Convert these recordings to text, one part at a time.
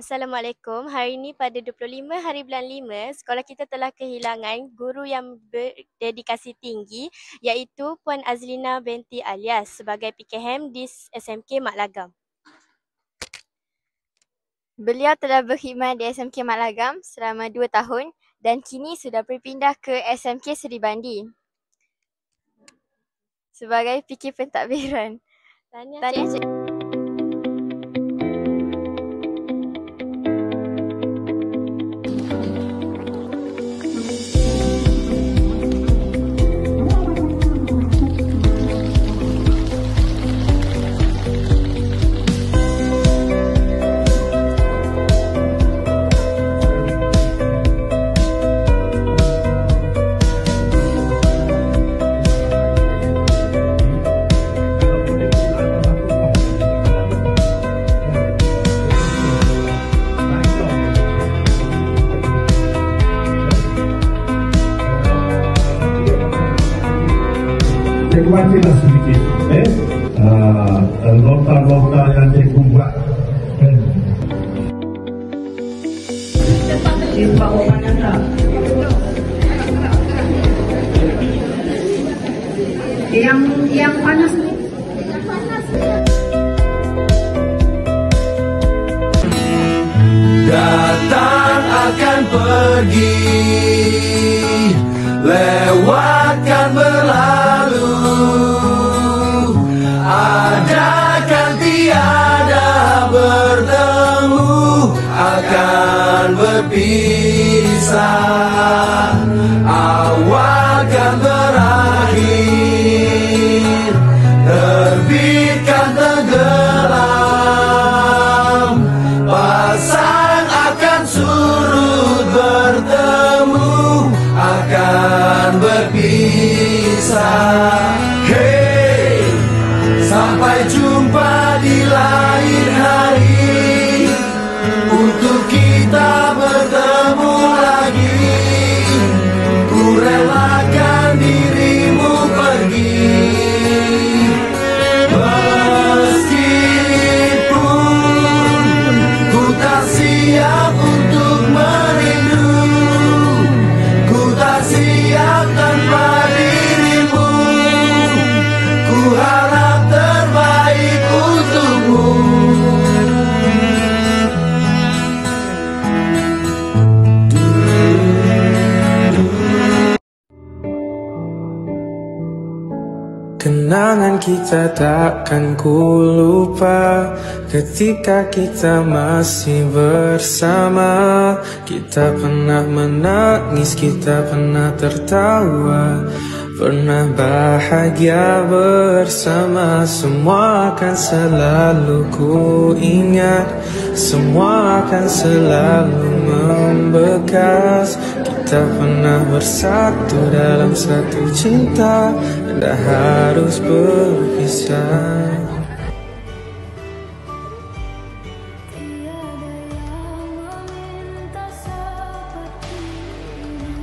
Assalamualaikum. Hari ini pada 25 hari bulan 5, sekolah kita telah kehilangan guru yang berdedikasi tinggi iaitu Puan Azlina binti Alias sebagai PKM di SMK Mat Lagam. Beliau telah berkhidmat di SMK Mat Lagam selama 2 tahun dan kini sudah berpindah ke SMK Seri Bandi sebagai PK pentadbiran. Tahniah Cik. Saya bacalah sedikit nota-nota yang saya buat. Yang panas ni. Datang akan pergi, lewatkan berlalu, adakan tiada bertemu, akan berpisah, awal kan berakhir, terbitkan tenggelam, pasang akan surut bertemu, akan berpisah. Hey, sampai jumpa di lain hari, untuk kita bertemu lagi. Ku relakan dirimu pergi, meskipun ku tak siap untuk merindu, ku tak siap tanpa dirimu, ku harap terbaik untukmu. Kenangan kita takkan ku lupa ketika kita masih bersama. Kita pernah menangis, kita pernah tertawa, pernah bahagia bersama. Semua akan selalu ku ingat, semua akan selalu membekas. Kita pernah bersatu dalam satu cinta, tidak harus berpisah.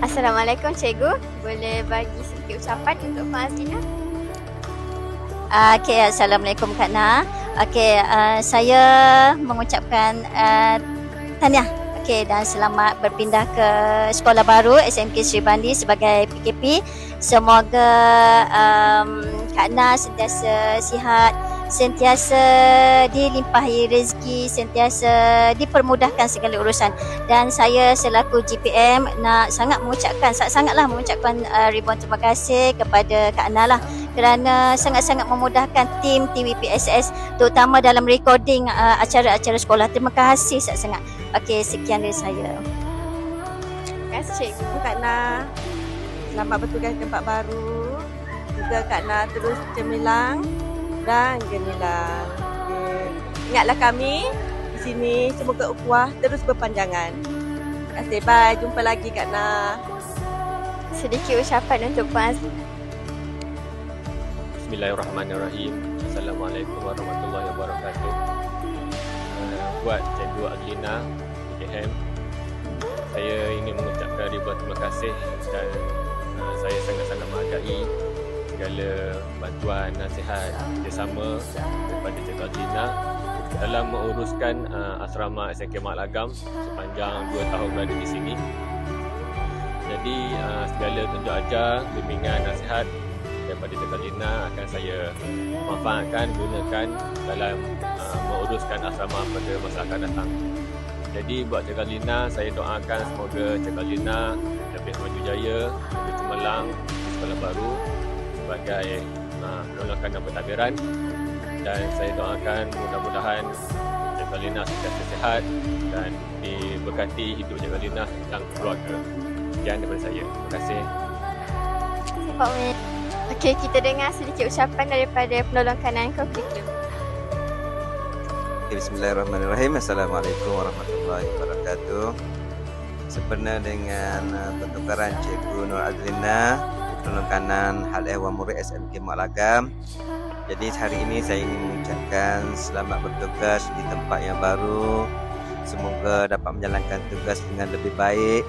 Assalamualaikum Cikgu. Boleh bagi sedikit ucapan untuk Puan Azlina? Assalamualaikum Kak Na. Saya mengucapkan tahniah dan selamat berpindah ke sekolah baru SMK Seri Bandi sebagai PKP. Semoga Kak Na sentiasa sihat, sentiasa dilimpahi rezeki, sentiasa dipermudahkan segala urusan. Dan saya selaku GPM nak sangatlah mengucapkan ribuan terima kasih kepada Kak Na lah, kerana sangat-sangat memudahkan tim WPSS, terutama dalam recording acara-acara sekolah. Terima kasih sangat-sangat. Sekian dari saya. Terima kasih Cikgu Kak Na. Selamat bertugas di tempat baru. Juga Kak Na terus cemerlang dan gemilang. Ingatlah kami di sini, semoga ukhuwah terus berpanjangan. Terima kasih. Bye. Jumpa lagi Kak Na. Sedikit ucapan untuk Puan Azlina. Bismillahirrahmanirrahim. Assalamualaikum warahmatullahi wabarakatuh. Buat Cikgu Azlina PKM, saya ingin mengucapkan ribuan terima kasih dan saya sangat-sangat menghargai segala bantuan, nasihat, kerjasama daripada Cikgu Azlina dalam menguruskan asrama SMK Mat Lagam sepanjang 2 tahun berada di sini. Jadi segala tunjuk ajar, bimbingan, nasihat daripada Cikgu Lina akan saya manfaatkan, gunakan dalam menguruskan asrama pada masa akan datang. Jadi buat Cikgu Lina, saya doakan semoga Cikgu Lina lebih maju jaya, lebih cemerlang di sekolah baru sebagai penolong dan pentadbiran, dan saya doakan mudah-mudahan Cikgu Lina sentiasa sihat dan diberkati hidup Cikgu Lina dan keluarga. Sekian daripada saya. Terima kasih. Pak Min. Okey, kita dengar sedikit ucapan daripada penolong kanan kurikulum. Bismillahirrahmanirrahim. Assalamualaikum warahmatullahi wabarakatuh. Sempena dengan pertukaran Cikgu Nur Azlina, penolong kanan Hal Ehwal Murid SMK Mat Lagam. Jadi hari ini saya ingin mengucapkan selamat bertugas di tempat yang baru. Semoga dapat menjalankan tugas dengan lebih baik,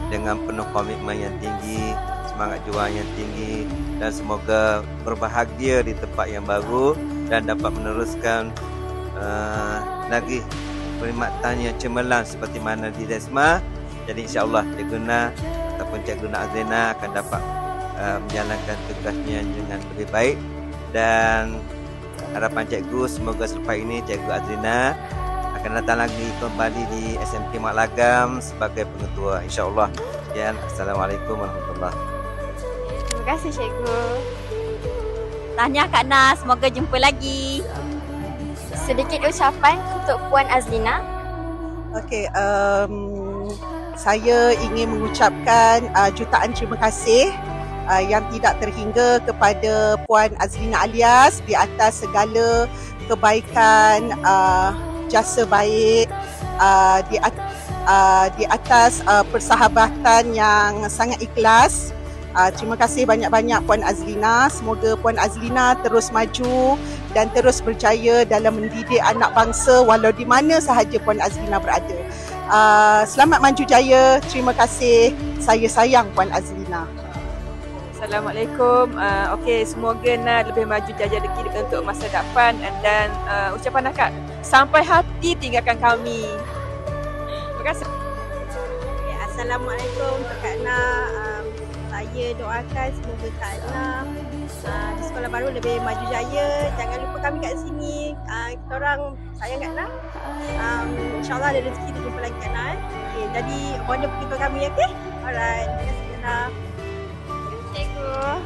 dengan penuh komitmen yang tinggi, semangat juang yang tinggi, dan semoga berbahagia di tempat yang baru dan dapat meneruskan lagi perkhidmatan yang cemerlang seperti mana di Desma. Jadi insya-Allah Cikgu Na ataupun Cikgu Nur Azlina akan dapat menjalankan tugasnya dengan lebih baik, dan harapan Cikgu semoga selepas ini Cikgu Azlina akan datang lagi kembali di SMK Mat Lagam sebagai pengetua, insya-Allah. Dan assalamualaikum warahmatullahi wabarakatuh. Terima kasih Cikgu. Tahniah Kak Na, semoga jumpa lagi. Sedikit ucapan untuk Puan Azlina. Okey, saya ingin mengucapkan jutaan terima kasih yang tidak terhingga kepada Puan Azlina Alias di atas segala kebaikan, jasa baik, di atas persahabatan yang sangat ikhlas. Terima kasih banyak-banyak Puan Azlina. Semoga Puan Azlina terus maju dan terus berjaya dalam mendidik anak bangsa walau di mana sahaja Puan Azlina berada. Selamat maju jaya. Terima kasih. Saya sayang Puan Azlina. Assalamualaikum. Okey, semoga nak lebih maju jaya lagi untuk masa depan, dan ucapan akak sampai hati tinggalkan kami. Terima kasih. Assalamualaikum Kak Na. Saya doakan semoga Kak Na di sekolah baru lebih maju jaya. Jangan lupa kami kat sini. Kita orang sayang Kak Na. InsyaAllah ada rezeki kita jumpa lagi Kak Na. Okay, jadi order begitu kami, okey? Alright. Terima kasih Kak Na. Cikgu,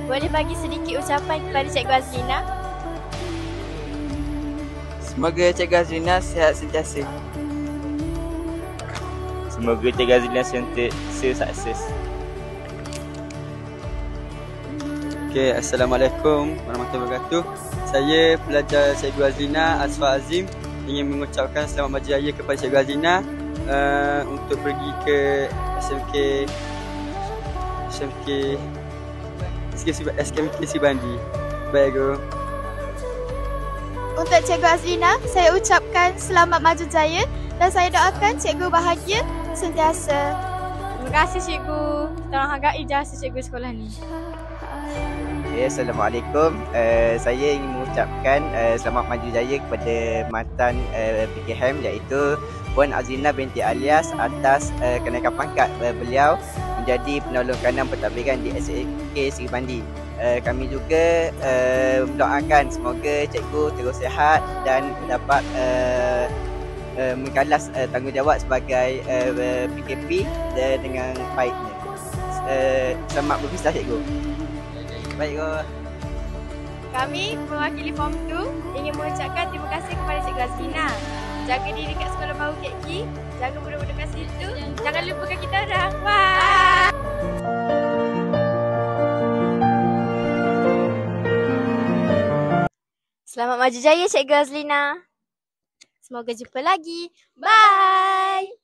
boleh bagi sedikit ucapan kepada Cikgu Azlina? Semoga Cikgu Azlina sihat sentiasa. Semoga Cikgu Azlina sentiasa sukses. Okay, Assalamualaikum warahmatullahi wabarakatuh. Saya pelajar Cikgu Azlina Asfar Azim ingin mengucapkan selamat maju jaya kepada Cikgu Azlina untuk pergi ke SMK Sibandi. Baik, Guru. Untuk Cikgu Azlina, saya ucapkan selamat maju jaya dan saya doakan Cikgu bahagia sentiasa. Terima kasih Cikgu. Kita orang hargai jasa Cikgu sekolah ni. Okay, Assalamualaikum. Saya ingin mengucapkan selamat maju jaya kepada mantan PKM iaitu Puan Azlina binti Alias atas kenaikan pangkat beliau menjadi penolong kanan pentadbiran di SMK Sibandi. Kami juga mendoakan semoga cikgu terus sihat dan dapat menggalas tanggungjawab sebagai PKP dengan baiknya. Selamat berpisah cikgu. Baik, Guru. Kami mewakili Form 2 ingin mengucapkan terima kasih kepada Cikgu Azlina. Jaga diri kat sekolah baru KK. Jaga budak-budak kat situ. Jangan lupakan kita orang. Bye. Selamat maju jaya Cikgu Azlina. Semoga jumpa lagi. Bye.